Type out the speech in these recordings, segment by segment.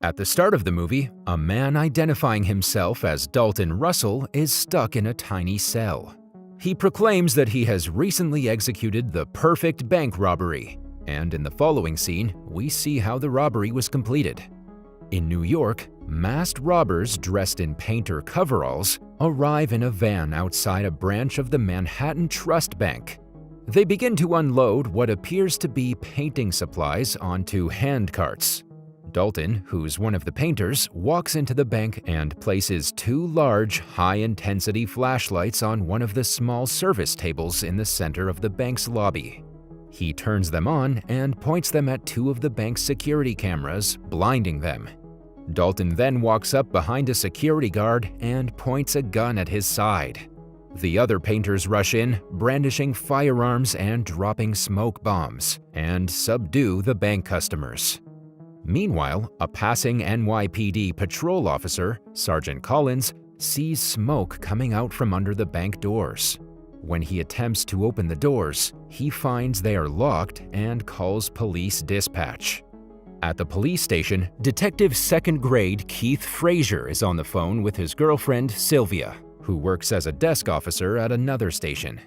At the start of the movie, a man identifying himself as Dalton Russell is stuck in a tiny cell. He proclaims that he has recently executed the perfect bank robbery, and in the following scene, we see how the robbery was completed. In New York, masked robbers dressed in painter coveralls arrive in a van outside a branch of the Manhattan Trust Bank. They begin to unload what appears to be painting supplies onto handcarts. Dalton, who's one of the painters, walks into the bank and places two large, high-intensity flashlights on one of the small service tables in the center of the bank's lobby. He turns them on and points them at two of the bank's security cameras, blinding them. Dalton then walks up behind a security guard and points a gun at his side. The other painters rush in, brandishing firearms and dropping smoke bombs, and subdue the bank customers. Meanwhile, a passing NYPD patrol officer, Sergeant Collins, sees smoke coming out from under the bank doors. When he attempts to open the doors, he finds they are locked and calls police dispatch. At the police station, Detective Second Grade Keith Frazier is on the phone with his girlfriend, Sylvia, who works as a desk officer at another station.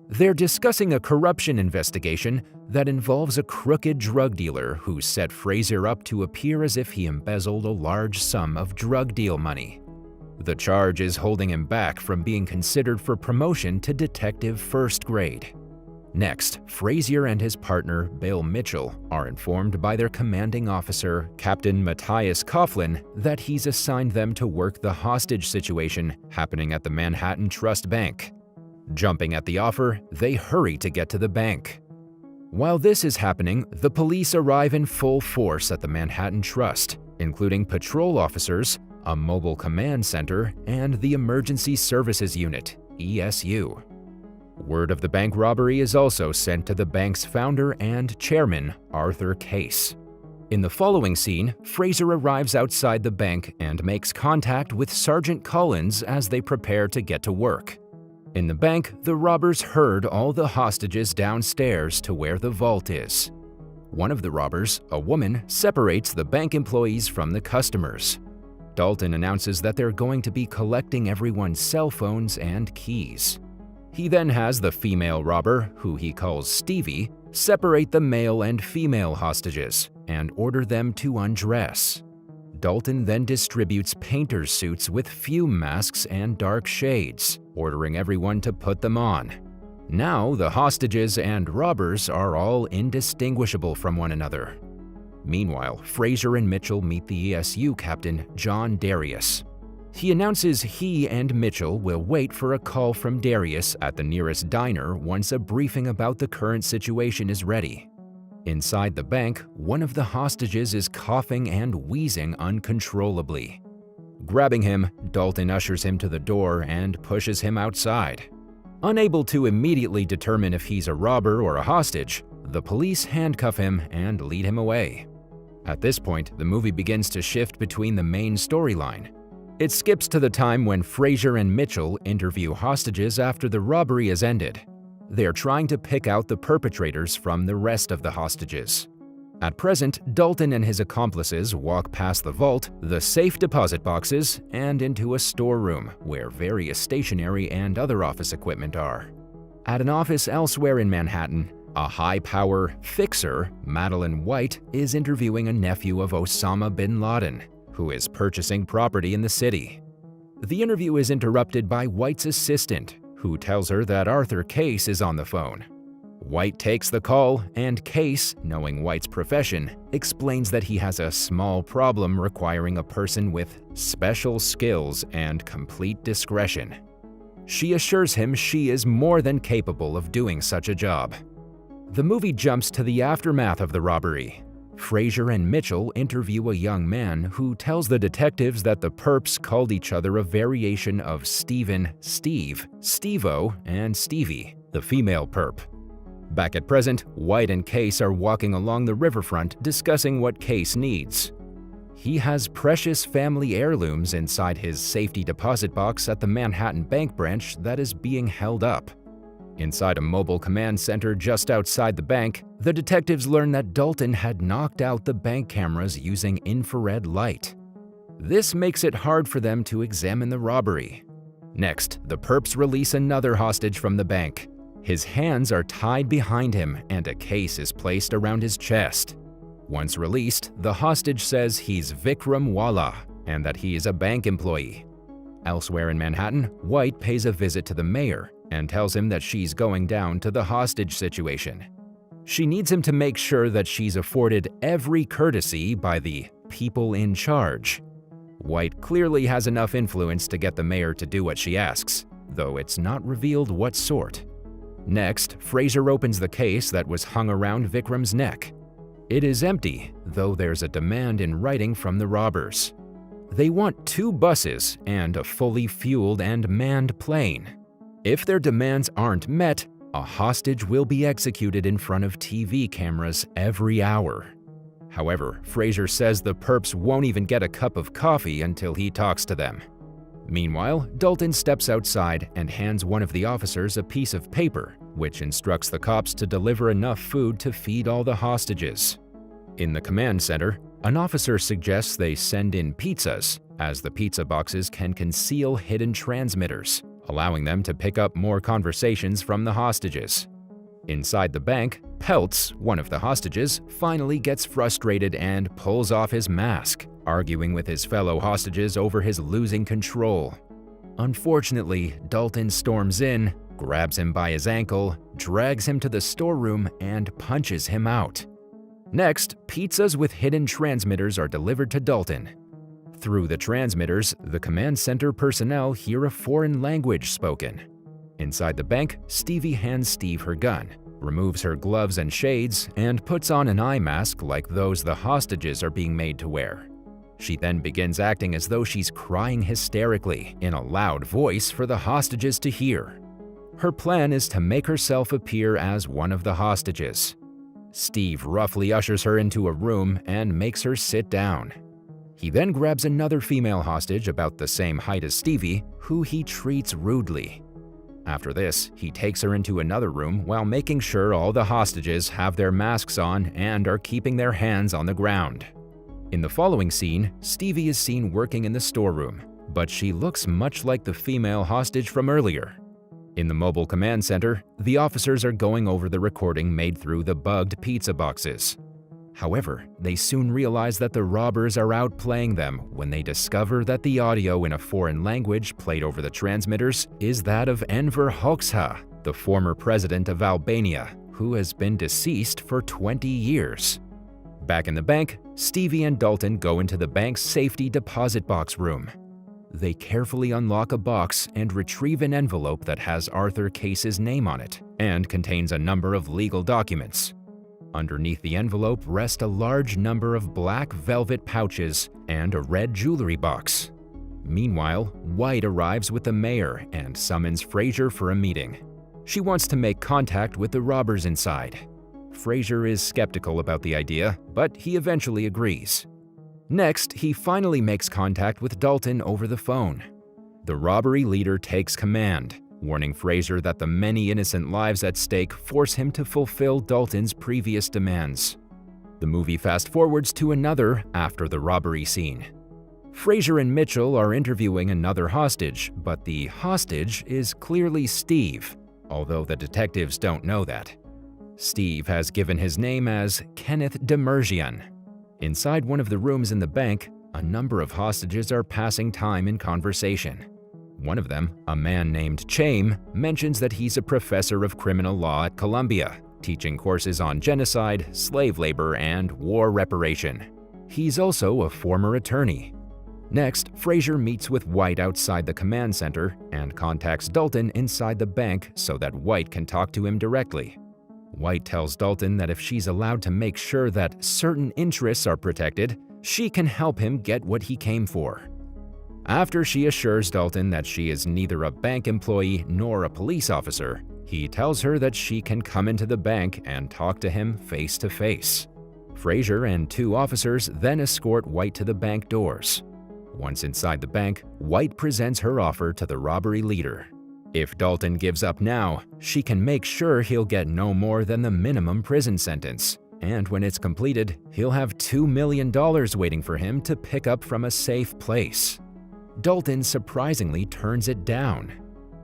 They're discussing a corruption investigation that involves a crooked drug dealer who set Frazier up to appear as if he embezzled a large sum of drug deal money. The charge is holding him back from being considered for promotion to Detective First Grade. Next, Frazier and his partner, Bill Mitchell, are informed by their commanding officer, Captain Matthias Coughlin, that he's assigned them to work the hostage situation happening at the Manhattan Trust Bank. Jumping at the offer, they hurry to get to the bank. While this is happening, the police arrive in full force at the Manhattan Trust, including patrol officers, a mobile command center, and the Emergency Services Unit, ESU. Word of the bank robbery is also sent to the bank's founder and chairman, Arthur Case. In the following scene, Frazier arrives outside the bank and makes contact with Sergeant Collins as they prepare to get to work. In the bank, the robbers herd all the hostages downstairs to where the vault is. One of the robbers, a woman, separates the bank employees from the customers. Dalton announces that they're going to be collecting everyone's cell phones and keys. He then has the female robber, who he calls Stevie, separate the male and female hostages and order them to undress. Dalton then distributes painter's suits with fume masks and dark shades, ordering everyone to put them on. Now the hostages and robbers are all indistinguishable from one another. Meanwhile, Frazier and Mitchell meet the ESU captain, John Darius. He announces he and Mitchell will wait for a call from Darius at the nearest diner once a briefing about the current situation is ready. Inside the bank, one of the hostages is coughing and wheezing uncontrollably. Grabbing him, Dalton ushers him to the door and pushes him outside. Unable to immediately determine if he's a robber or a hostage, the police handcuff him and lead him away. At this point, the movie begins to shift between the main storyline. It skips to the time when Frazier and Mitchell interview hostages after the robbery has ended. They are trying to pick out the perpetrators from the rest of the hostages. At present, Dalton and his accomplices walk past the vault, the safe deposit boxes, and into a storeroom where various stationery and other office equipment are. At an office elsewhere in Manhattan, a high-power fixer, Madeline White, is interviewing a nephew of Osama bin Laden, who is purchasing property in the city. The interview is interrupted by White's assistant, who tells her that Arthur Case is on the phone. White takes the call, and Case, knowing White's profession, explains that he has a small problem requiring a person with special skills and complete discretion. She assures him she is more than capable of doing such a job. The movie jumps to the aftermath of the robbery. Frazier and Mitchell interview a young man who tells the detectives that the perps called each other a variation of Steven, Steve, Steve-O, and Stevie, the female perp. Back at present, White and Case are walking along the riverfront discussing what Case needs. He has precious family heirlooms inside his safety deposit box at the Manhattan Bank branch that is being held up. Inside a mobile command center just outside the bank, The detectives learn that Dalton had knocked out the bank cameras using infrared light. This makes it hard for them to examine the robbery. Next, the perps release another hostage from the bank. His hands are tied behind him and a case is placed around his chest. Once released, the hostage says he's Vikram Walla and that he is a bank employee. Elsewhere in Manhattan, White pays a visit to the mayor and tells him that she's going down to the hostage situation. She needs him to make sure that she's afforded every courtesy by the people in charge. White clearly has enough influence to get the mayor to do what she asks, though it's not revealed what sort. Next, Fraser opens the case that was hung around Vikram's neck. It is empty, though there's a demand in writing from the robbers. They want 2 buses and a fully fueled and manned plane. If their demands aren't met, a hostage will be executed in front of TV cameras every hour. However, Fraser says the perps won't even get a cup of coffee until he talks to them. Meanwhile, Dalton steps outside and hands one of the officers a piece of paper, which instructs the cops to deliver enough food to feed all the hostages. In the command center, an officer suggests they send in pizzas, as the pizza boxes can conceal hidden transmitters, allowing them to pick up more conversations from the hostages. Inside the bank, Peltz, one of the hostages, finally gets frustrated and pulls off his mask, arguing with his fellow hostages over his losing control. Unfortunately, Dalton storms in, grabs him by his ankle, drags him to the storeroom, and punches him out. Next, pizzas with hidden transmitters are delivered to Dalton. Through the transmitters, the command center personnel hear a foreign language spoken. Inside the bank, Stevie hands Steve her gun, removes her gloves and shades, and puts on an eye mask like those the hostages are being made to wear. She then begins acting as though she's crying hysterically in a loud voice for the hostages to hear. Her plan is to make herself appear as one of the hostages. Steve roughly ushers her into a room and makes her sit down. He then grabs another female hostage about the same height as Stevie, who he treats rudely. After this, he takes her into another room while making sure all the hostages have their masks on and are keeping their hands on the ground. In the following scene, Stevie is seen working in the storeroom, but she looks much like the female hostage from earlier. In the mobile command center, the officers are going over the recording made through the bugged pizza boxes. However, they soon realize that the robbers are outplaying them when they discover that the audio in a foreign language played over the transmitters is that of Enver Hoxha, the former president of Albania, who has been deceased for 20 years. Back in the bank, Stevie and Dalton go into the bank's safety deposit box room. They carefully unlock a box and retrieve an envelope that has Arthur Case's name on it and contains a number of legal documents. Underneath the envelope rest a large number of black velvet pouches and a red jewelry box. Meanwhile, White arrives with the mayor and summons Fraser for a meeting. She wants to make contact with the robbers inside. Fraser is skeptical about the idea, but he eventually agrees. Next, he finally makes contact with Dalton over the phone. The robbery leader takes command, warning Fraser that the many innocent lives at stake force him to fulfill Dalton's previous demands. The movie fast-forwards to another after the robbery scene. Fraser and Mitchell are interviewing another hostage, but the hostage is clearly Steve, although the detectives don't know that. Steve has given his name as Kenneth Demerjian. Inside one of the rooms in the bank, a number of hostages are passing time in conversation. One of them, a man named Chaim, mentions that he's a professor of criminal law at Columbia, teaching courses on genocide, slave labor, and war reparation. He's also a former attorney. Next, Fraser meets with White outside the command center and contacts Dalton inside the bank so that White can talk to him directly. White tells Dalton that if she's allowed to make sure that certain interests are protected, she can help him get what he came for. After she assures Dalton that she is neither a bank employee nor a police officer, he tells her that she can come into the bank and talk to him face to face. Fraser and 2 officers then escort White to the bank doors. Once inside the bank, White presents her offer to the robbery leader. If Dalton gives up now, she can make sure he'll get no more than the minimum prison sentence, and when it's completed, he'll have $2 million waiting for him to pick up from a safe place. Dalton surprisingly turns it down.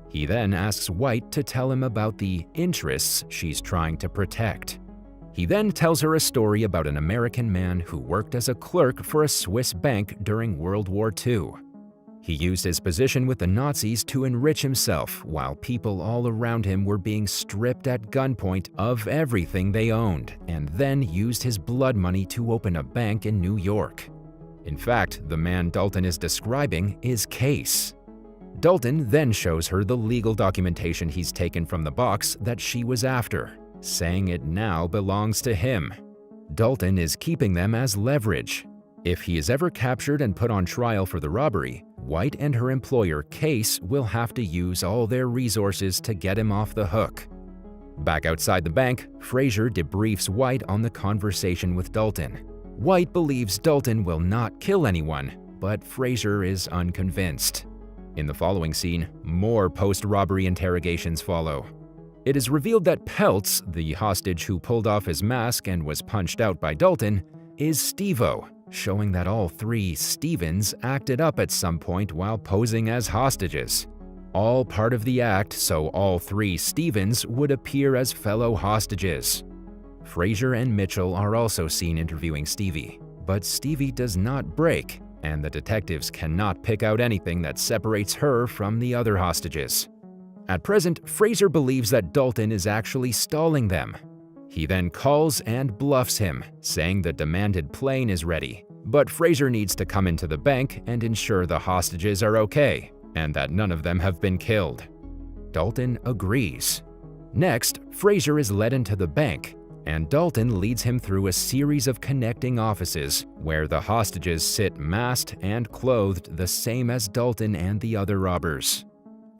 He then asks White to tell him about the interests she's trying to protect. He then tells her a story about an American man who worked as a clerk for a Swiss bank during World War II. He used his position with the Nazis to enrich himself while people all around him were being stripped at gunpoint of everything they owned, and then used his blood money to open a bank in New York. In fact, the man Dalton is describing is Case. Dalton then shows her the legal documentation he's taken from the box that she was after, saying it now belongs to him. Dalton is keeping them as leverage. If he is ever captured and put on trial for the robbery, White and her employer, Case, will have to use all their resources to get him off the hook. Back outside the bank, Fraser debriefs White on the conversation with Dalton. White believes Dalton will not kill anyone, but Fraser is unconvinced. In the following scene, more post-robbery interrogations follow. It is revealed that Peltz, the hostage who pulled off his mask and was punched out by Dalton, is Steve-O, showing that all three Stevens acted up at some point while posing as hostages. All part of the act so all three Stevens would appear as fellow hostages. Fraser and Mitchell are also seen interviewing Stevie, but Stevie does not break, and the detectives cannot pick out anything that separates her from the other hostages. At present, Fraser believes that Dalton is actually stalling them. He then calls and bluffs him, saying the demanded plane is ready, but Fraser needs to come into the bank and ensure the hostages are okay, and that none of them have been killed. Dalton agrees. Next, Fraser is led into the bank, and Dalton leads him through a series of connecting offices where the hostages sit masked and clothed the same as Dalton and the other robbers.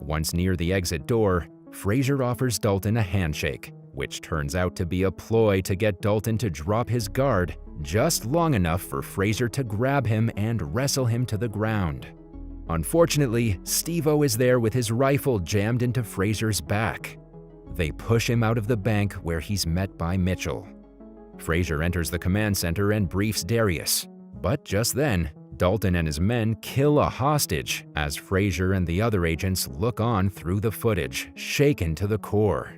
Once near the exit door, Fraser offers Dalton a handshake, which turns out to be a ploy to get Dalton to drop his guard just long enough for Fraser to grab him and wrestle him to the ground. Unfortunately, Steve-O is there with his rifle jammed into Fraser's back. They push him out of the bank where he's met by Mitchell. Fraser enters the command center and briefs Darius, but just then, Dalton and his men kill a hostage as Fraser and the other agents look on through the footage, shaken to the core.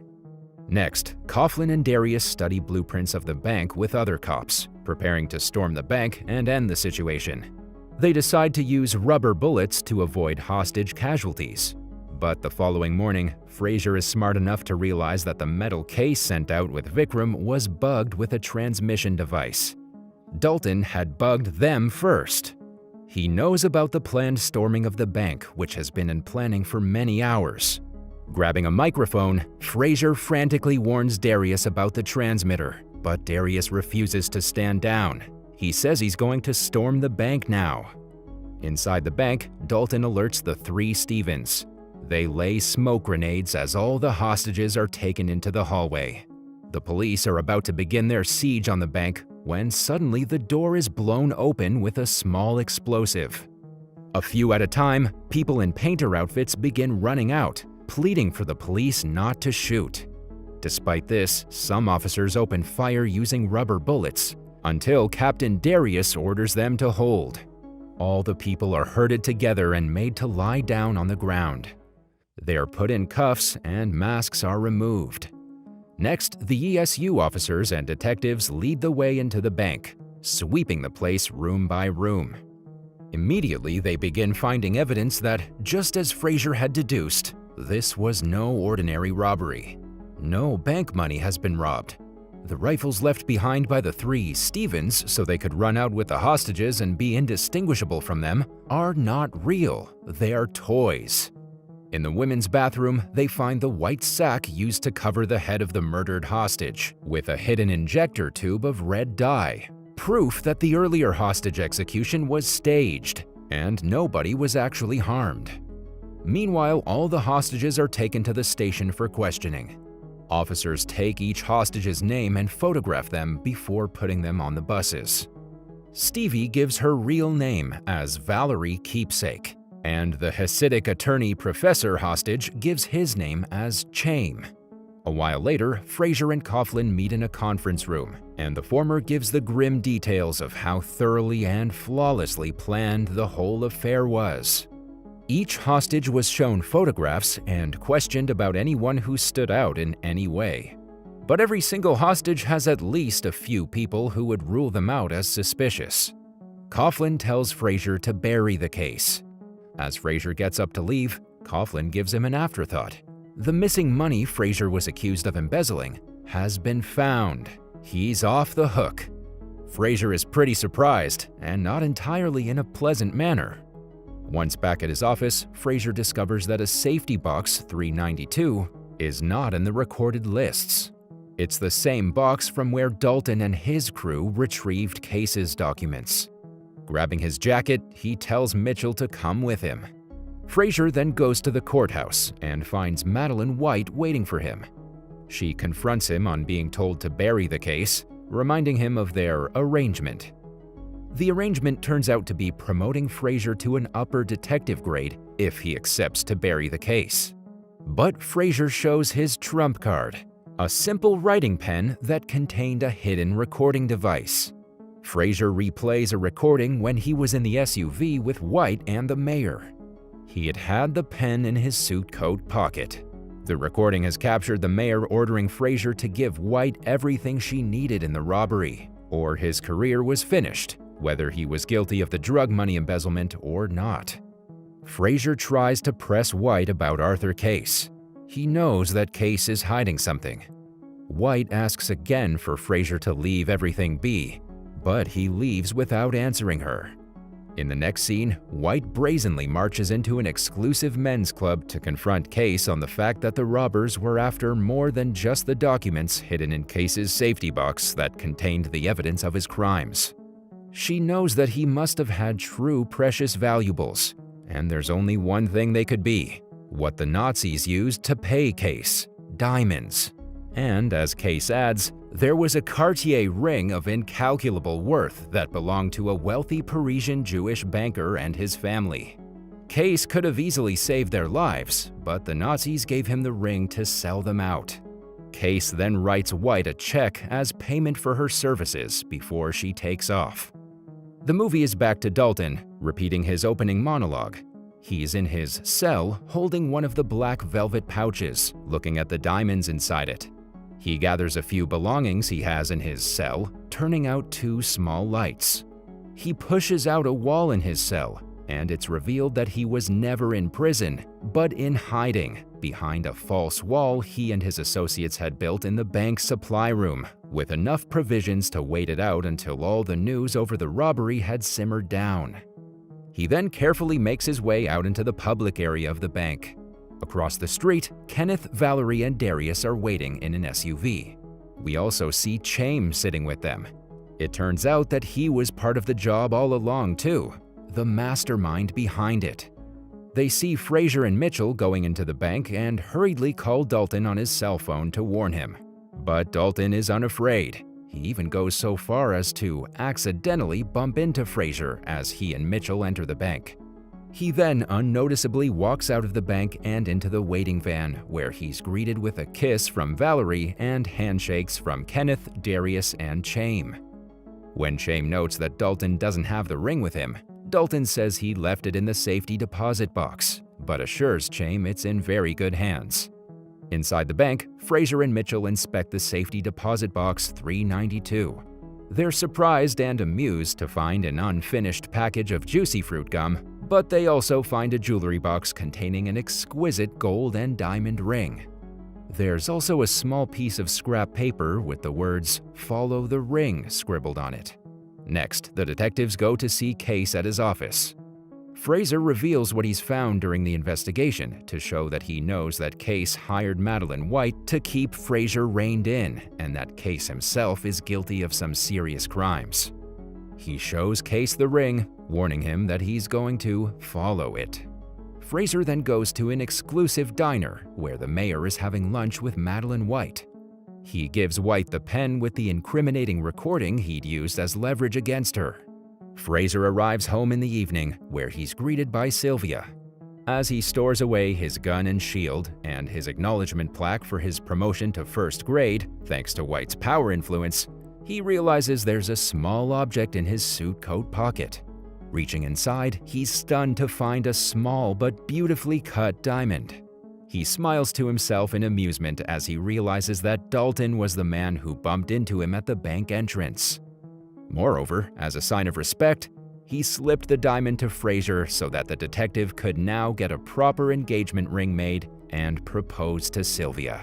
Next, Coughlin and Darius study blueprints of the bank with other cops, preparing to storm the bank and end the situation. They decide to use rubber bullets to avoid hostage casualties. But the following morning, Fraser is smart enough to realize that the metal case sent out with Vikram was bugged with a transmission device. Dalton had bugged them first. He knows about the planned storming of the bank, which has been in planning for many hours. Grabbing a microphone, Fraser frantically warns Darius about the transmitter, but Darius refuses to stand down. He says he's going to storm the bank now. Inside the bank, Dalton alerts the three Stevens. They lay smoke grenades as all the hostages are taken into the hallway. The police are about to begin their siege on the bank when suddenly the door is blown open with a small explosive. A few at a time, people in painter outfits begin running out, pleading for the police not to shoot. Despite this, some officers open fire using rubber bullets, until Captain Darius orders them to hold. All the people are herded together and made to lie down on the ground. They are put in cuffs and masks are removed. Next, the ESU officers and detectives lead the way into the bank, sweeping the place room by room. Immediately, they begin finding evidence that, just as Fraser had deduced, this was no ordinary robbery. No bank money has been robbed. The rifles left behind by the three Stevens so they could run out with the hostages and be indistinguishable from them are not real, they are toys. In the women's bathroom, they find the white sack used to cover the head of the murdered hostage, with a hidden injector tube of red dye, proof that the earlier hostage execution was staged, and nobody was actually harmed. Meanwhile, all the hostages are taken to the station for questioning. Officers take each hostage's name and photograph them before putting them on the buses. Stevie gives her real name as Valerie Keepsake, and the Hasidic attorney Professor hostage gives his name as Chaim. A while later, Fraser and Coughlin meet in a conference room, and the former gives the grim details of how thoroughly and flawlessly planned the whole affair was. Each hostage was shown photographs and questioned about anyone who stood out in any way. But every single hostage has at least a few people who would rule them out as suspicious. Coughlin tells Fraser to bury the case. As Fraser gets up to leave, Coughlin gives him an afterthought. The missing money Fraser was accused of embezzling has been found. He's off the hook. Fraser is pretty surprised, and not entirely in a pleasant manner. Once back at his office, Fraser discovers that a safety box 392 is not in the recorded lists. It's the same box from where Dalton and his crew retrieved Case's documents. Grabbing his jacket, he tells Mitchell to come with him. Fraser then goes to the courthouse and finds Madeline White waiting for him. She confronts him on being told to bury the case, reminding him of their arrangement. The arrangement turns out to be promoting Fraser to an upper detective grade if he accepts to bury the case. But Fraser shows his trump card, a simple writing pen that contained a hidden recording device. Fraser replays a recording when he was in the SUV with White and the mayor. He had the pen in his suit coat pocket. The recording has captured the mayor ordering Fraser to give White everything she needed in the robbery, or his career was finished, whether he was guilty of the drug money embezzlement or not. Fraser tries to press White about Arthur Case. He knows that Case is hiding something. White asks again for Fraser to leave everything be, but he leaves without answering her. In the next scene, White brazenly marches into an exclusive men's club to confront Case on the fact that the robbers were after more than just the documents hidden in Case's safety box that contained the evidence of his crimes. She knows that he must have had true precious valuables, and there's only one thing they could be: what the Nazis used to pay Case, diamonds. And as Case adds, there was a Cartier ring of incalculable worth that belonged to a wealthy Parisian Jewish banker and his family. Case could have easily saved their lives, but the Nazis gave him the ring to sell them out. Case then writes White a check as payment for her services before she takes off. The movie is back to Dalton, repeating his opening monologue. He's in his cell holding one of the black velvet pouches, looking at the diamonds inside it. He gathers a few belongings he has in his cell, turning out two small lights. He pushes out a wall in his cell, and it's revealed that he was never in prison, but in hiding behind a false wall he and his associates had built in the bank's supply room, with enough provisions to wait it out until all the news over the robbery had simmered down. He then carefully makes his way out into the public area of the bank. Across the street, Kenneth, Valerie, and Darius are waiting in an SUV. We also see Chaim sitting with them. It turns out that he was part of the job all along too, the mastermind behind it. They see Fraser and Mitchell going into the bank and hurriedly call Dalton on his cell phone to warn him. But Dalton is unafraid. He even goes so far as to accidentally bump into Fraser as he and Mitchell enter the bank. He then unnoticeably walks out of the bank and into the waiting van, where he's greeted with a kiss from Valerie and handshakes from Kenneth, Darius, and Chaim. When Chaim notes that Dalton doesn't have the ring with him, Dalton says he left it in the safety deposit box, but assures Chaim it's in very good hands. Inside the bank, Fraser and Mitchell inspect the safety deposit box 392. They're surprised and amused to find an unfinished package of Juicy Fruit gum, but they also find a jewelry box containing an exquisite gold and diamond ring. There's also a small piece of scrap paper with the words "Follow the ring" scribbled on it. Next, the detectives go to see Case at his office. Fraser reveals what he's found during the investigation to show that he knows that Case hired Madeline White to keep Fraser reined in, and that Case himself is guilty of some serious crimes. He shows Case the ring, warning him that he's going to follow it. Fraser then goes to an exclusive diner where the mayor is having lunch with Madeline White. He gives White the pen with the incriminating recording he'd used as leverage against her. Fraser arrives home in the evening, where he's greeted by Sylvia. As he stores away his gun and shield and his acknowledgement plaque for his promotion to first grade, thanks to White's power influence, he realizes there's a small object in his suit coat pocket. Reaching inside, he's stunned to find a small but beautifully cut diamond. He smiles to himself in amusement as he realizes that Dalton was the man who bumped into him at the bank entrance. Moreover, as a sign of respect, he slipped the diamond to Fraser so that the detective could now get a proper engagement ring made and propose to Sylvia.